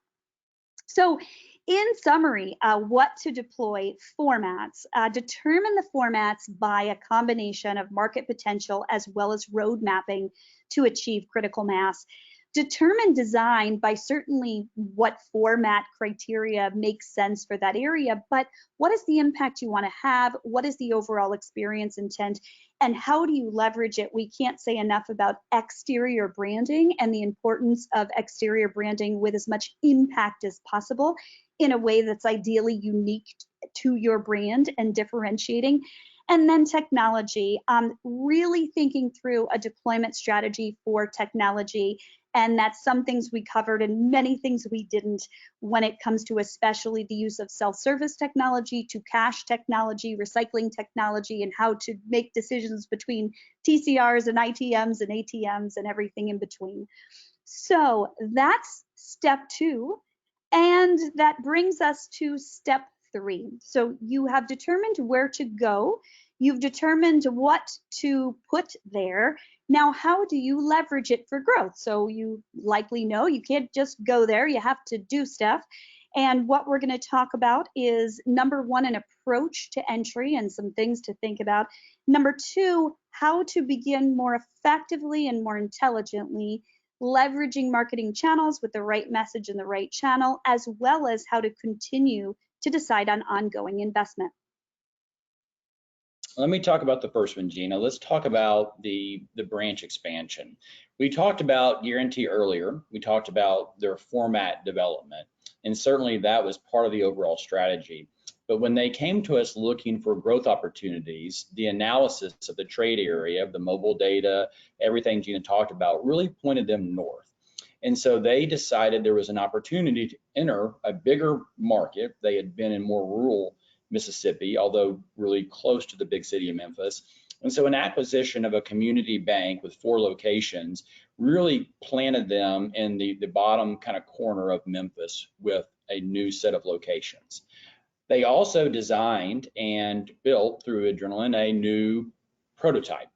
So in summary, what to deploy formats. Determine the formats by a combination of market potential as well as road mapping to achieve critical mass. Determine design by certainly what format criteria makes sense for that area, but what is the impact you want to have? What is the overall experience intent? And how do you leverage it? We can't say enough about exterior branding and the importance of exterior branding with as much impact as possible in a way that's ideally unique to your brand and differentiating. And then technology, really thinking through a deployment strategy for technology. And that's some things we covered and many things we didn't when it comes to especially the use of self-service technology to cash technology, recycling technology, and how to make decisions between TCRs and ITMs and ATMs and everything in between. So that's step 2. And that brings us to step 3. So you have determined where to go. You've determined what to put there. Now, how do you leverage it for growth? So you likely know you can't just go there. You have to do stuff. And what we're going to talk about is, number 1, an approach to entry and some things to think about. Number 2, how to begin more effectively and more intelligently leveraging marketing channels with the right message in the right channel, as well as how to continue to decide on ongoing investment. Let me talk about the first one, Gina. Let's talk about the branch expansion. We talked about Guarantee earlier. We talked about their format development, and certainly that was part of the overall strategy. But when they came to us looking for growth opportunities, the analysis of the trade area, of the mobile data, everything Gina talked about, really pointed them north. And so they decided there was an opportunity to enter a bigger market. They had been in more rural Mississippi, although really close to the big city of Memphis. And so an acquisition of a community bank with 4 locations really planted them in the bottom kind of corner of Memphis with a new set of locations. They also designed and built through Adrenaline a new prototype,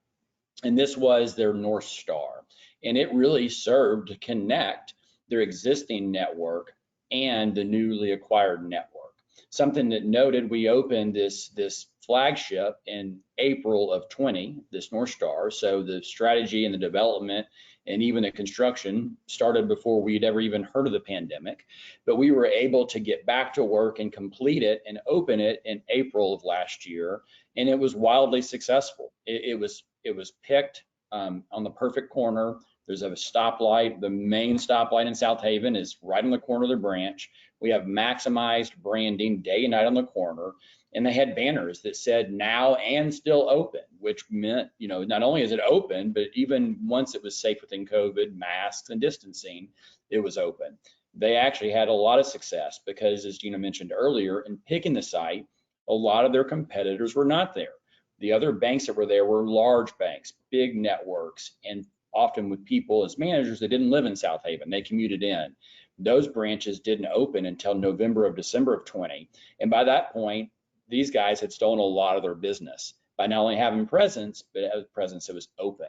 and this was their North Star. And it really served to connect their existing network and the newly acquired network. Something that noted, we opened this flagship in April of 20, this North Star. So the strategy and the development and even the construction started before we'd ever even heard of the pandemic. But we were able to get back to work and complete it and open it in April of last year. And it was wildly successful. It was picked on the perfect corner. There's a stoplight. The main stoplight in South Haven is right on the corner of the branch. We have maximized branding day and night on the corner. And they had banners that said now and still open, which meant, not only is it open, but even once it was safe within COVID, masks and distancing, it was open. They actually had a lot of success because, as Gina mentioned earlier, in picking the site, a lot of their competitors were not there. The other banks that were there were large banks, big networks, and often with people as managers that didn't live in South Haven. They commuted in. Those branches didn't open until November of December of 20. And by that point, these guys had stolen a lot of their business by not only having presence, but as presence that was open.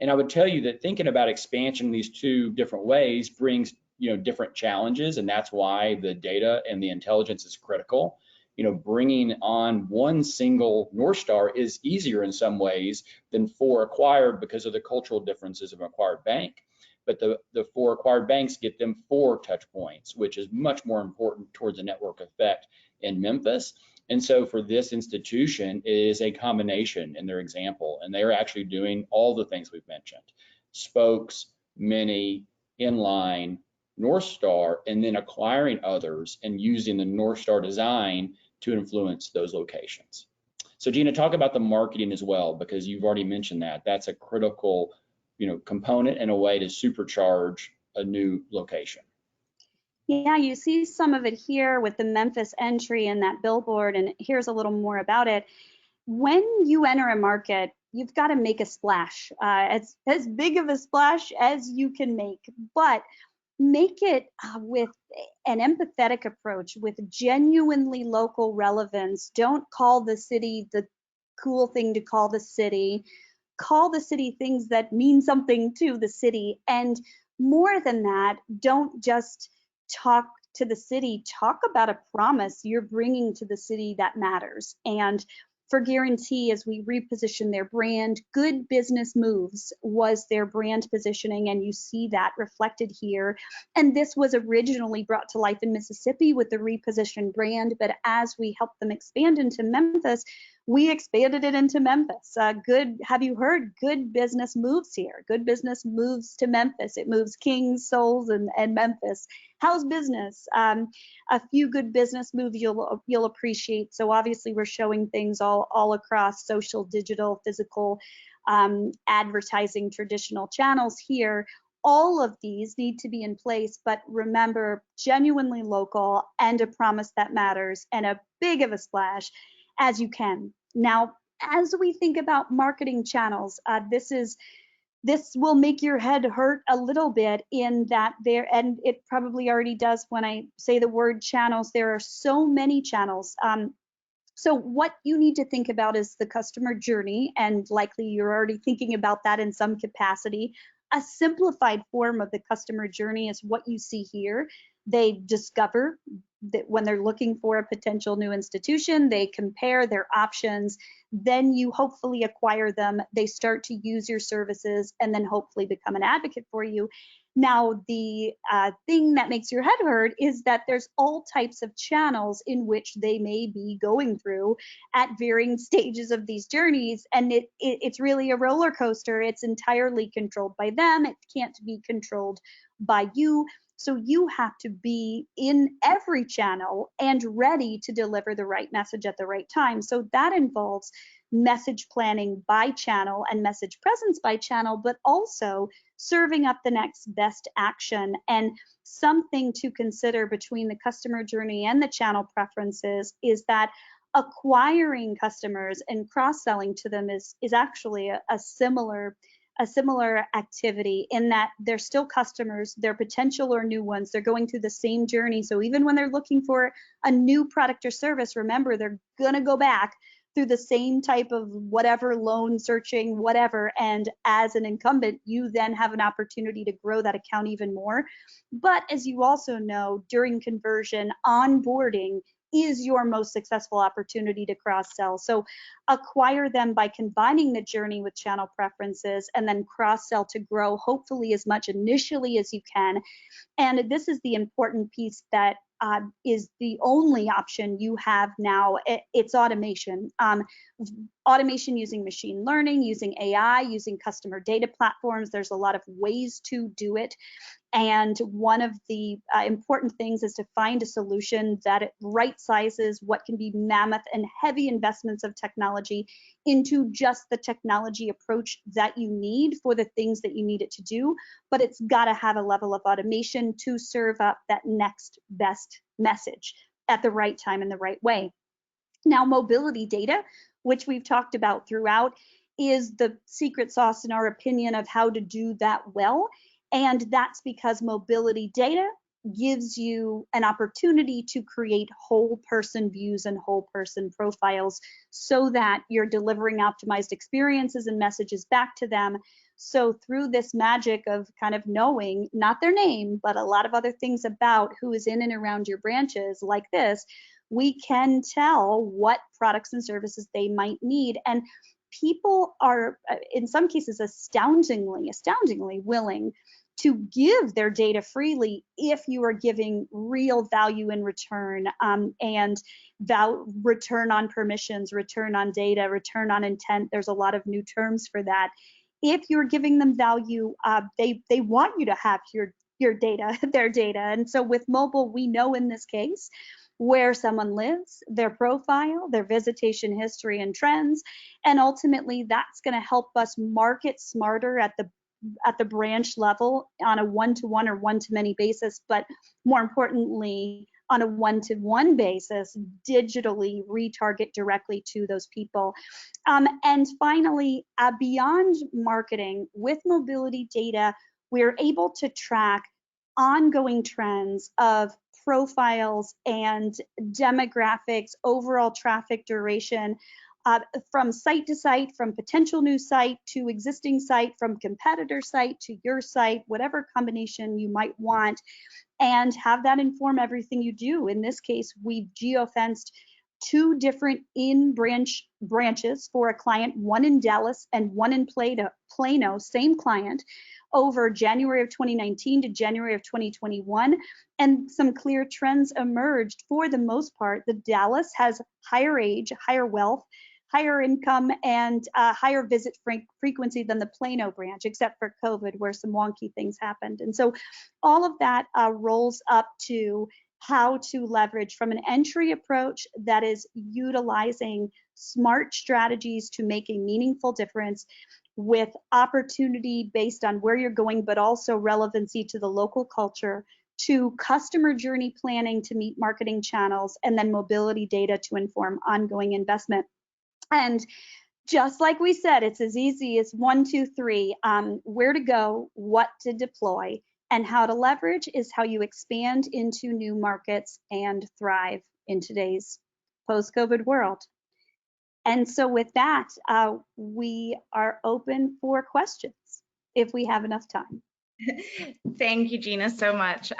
And I would tell you that thinking about expansion in these 2 different ways brings, different challenges. And that's why the data and the intelligence is critical. Bringing on one single North Star is easier in some ways than 4 acquired because of the cultural differences of an acquired bank. But the 4 acquired banks get them 4 touch points, which is much more important towards a network effect in Memphis. And so for this institution, it is a combination in their example, and they are actually doing all the things we've mentioned: spokes, mini, inline, North Star, and then acquiring others and using the North Star design to influence those locations. So Gina, talk about the marketing as well, because you've already mentioned that. That's a critical, component and a way to supercharge a new location. Yeah, you see some of it here with the Memphis entry and that billboard, and here's a little more about it. When you enter a market, you've got to make a splash, as big of a splash as you can make. But make it with an empathetic approach, with genuinely local relevance. Don't call the city the cool thing to call the city. Call the city things that mean something to the city. And more than that, don't just talk to the city, talk about a promise you're bringing to the city that matters. And for Guarantee, as we reposition their brand, Good Business Moves was their brand positioning, and you see that reflected here. And this was originally brought to life in Mississippi with the repositioned brand, but as we helped them expand into Memphis, we expanded it into Memphis. Have you heard? Good Business Moves here. Good Business moves to Memphis. It moves Kings, Souls, and Memphis. How's business? A few good business moves you'll appreciate. So obviously we're showing things all across social, digital, physical, advertising, traditional channels here. All of these need to be in place, but remember, genuinely local and a promise that matters and a big of a splash as you can. Now, as we think about marketing channels, this will make your head hurt a little bit in that there, and it probably already does when I say the word channels, there are so many channels. So what you need to think about is the customer journey, and likely you're already thinking about that in some capacity. A simplified form of the customer journey is what you see here. They discover that when they're looking for a potential new institution, they compare their options, then you hopefully acquire them, they start to use your services, and then hopefully become an advocate for you. Now, the thing that makes your head hurt is that there's all types of channels in which they may be going through at varying stages of these journeys, and it's really a roller coaster. It's entirely controlled by them. It can't be controlled by you. So you have to be in every channel and ready to deliver the right message at the right time. So that involves message planning by channel and message presence by channel, but also serving up the next best action. And something to consider between the customer journey and the channel preferences is that acquiring customers and cross-selling to them is actually a similar activity, in that they're still customers, they're potential or new ones, they're going through the same journey. So even when they're looking for a new product or service, remember, they're gonna go back through the same type of whatever, loan searching, whatever. And as an incumbent, you then have an opportunity to grow that account even more. But as you also know, during conversion, onboarding is your most successful opportunity to cross-sell. So acquire them by combining the journey with channel preferences, and then cross-sell to grow hopefully as much initially as you can. And this is the important piece that is the only option you have now. It's automation. Automation using machine learning, using AI, using customer data platforms. There's a lot of ways to do it. And one of the important things is to find a solution that right sizes what can be mammoth and heavy investments of technology into just the technology approach that you need for the things that you need it to do. But it's got to have a level of automation to serve up that next best message at the right time in the right way. Now, mobility data, which we've talked about throughout, is the secret sauce, in our opinion, of how to do that well. And that's because mobility data gives you an opportunity to create whole person views and whole person profiles, so that you're delivering optimized experiences and messages back to them. So through this magic of kind of knowing, not their name, but a lot of other things about who is in and around your branches like this, we can tell what products and services they might need. And people are, in some cases, astoundingly willing to give their data freely if you are giving real value in return, and return on permissions, return on data, return on intent. There's a lot of new terms for that. If you're giving them value, they want you to have your data, their data. And so with mobile, we know in this case where someone lives, their profile, their visitation history and trends, and ultimately that's going to help us market smarter at the branch level on a one-to-one or one-to-many basis, but more importantly, on a one-to-one basis, digitally retarget directly to those people. And finally, beyond marketing, with mobility data, we're able to track ongoing trends of profiles and demographics, overall traffic duration, from site to site, from potential new site to existing site, from competitor site to your site, whatever combination you might want, and have that inform everything you do. In this case, we've geofenced 2 different branches for a client, one in Dallas and one in Plano, same client, over January of 2019 to January of 2021. And some clear trends emerged. For the most part, the Dallas has higher age, higher wealth, higher income, and higher visit frequency than the Plano branch, except for COVID, where some wonky things happened. And so all of that rolls up to how to leverage from an entry approach that is utilizing smart strategies to make a meaningful difference, with opportunity based on where you're going, but also relevancy to the local culture, to customer journey planning to meet marketing channels, and then mobility data to inform ongoing investment. And just like we said, it's as easy as 1, 2, 3, where to go, what to deploy, and how to leverage is how you expand into new markets and thrive in today's post-COVID world. And so with that, we are open for questions if we have enough time. Thank you, Gina, so much.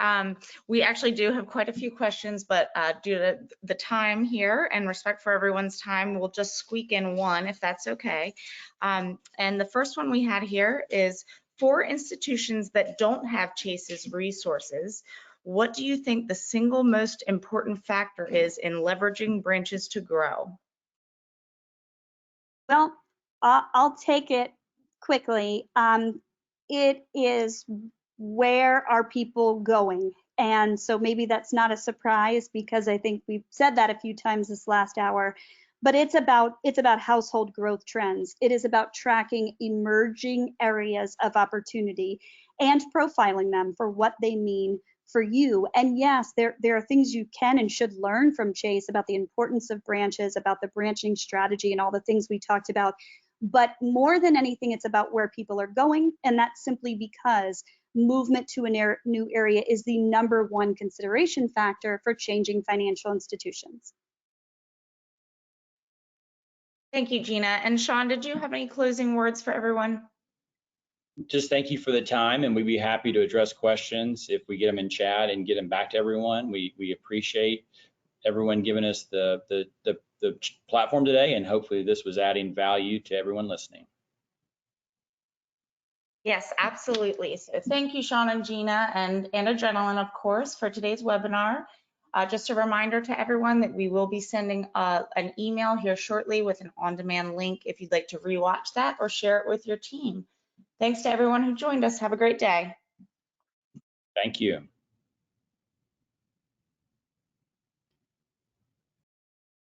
We actually do have quite a few questions, but due to the time here and respect for everyone's time, we'll just squeak in one if that's okay. And the first one we had here is, for institutions that don't have Chase's resources, what do you think the single most important factor is in leveraging branches to grow? Well, I'll take it quickly. It is, where are people going? And so maybe that's not a surprise, because I think we've said that a few times this last hour, but it's about household growth trends. It is about tracking emerging areas of opportunity and profiling them for what they mean for you. And yes, there are things you can and should learn from Chase about the importance of branches, about the branching strategy, and all the things we talked about. But more than anything, it's about where people are going. And that's simply because movement to a new area is the #1 consideration factor for changing financial institutions. Thank you, Gina. And Sean, did you have any closing words for everyone? Just thank you for the time, and we'd be happy to address questions if we get them in chat and get them back to everyone. We appreciate everyone giving us the platform today, and hopefully this was adding value to everyone listening. Yes, absolutely. So thank you, Sean and Gina, and Adrenaline, of course, for today's webinar. Just a reminder to everyone that we will be sending an email here shortly with an on-demand link if you'd like to rewatch that or share it with your team. Thanks to everyone who joined us. Have a great day. Thank you.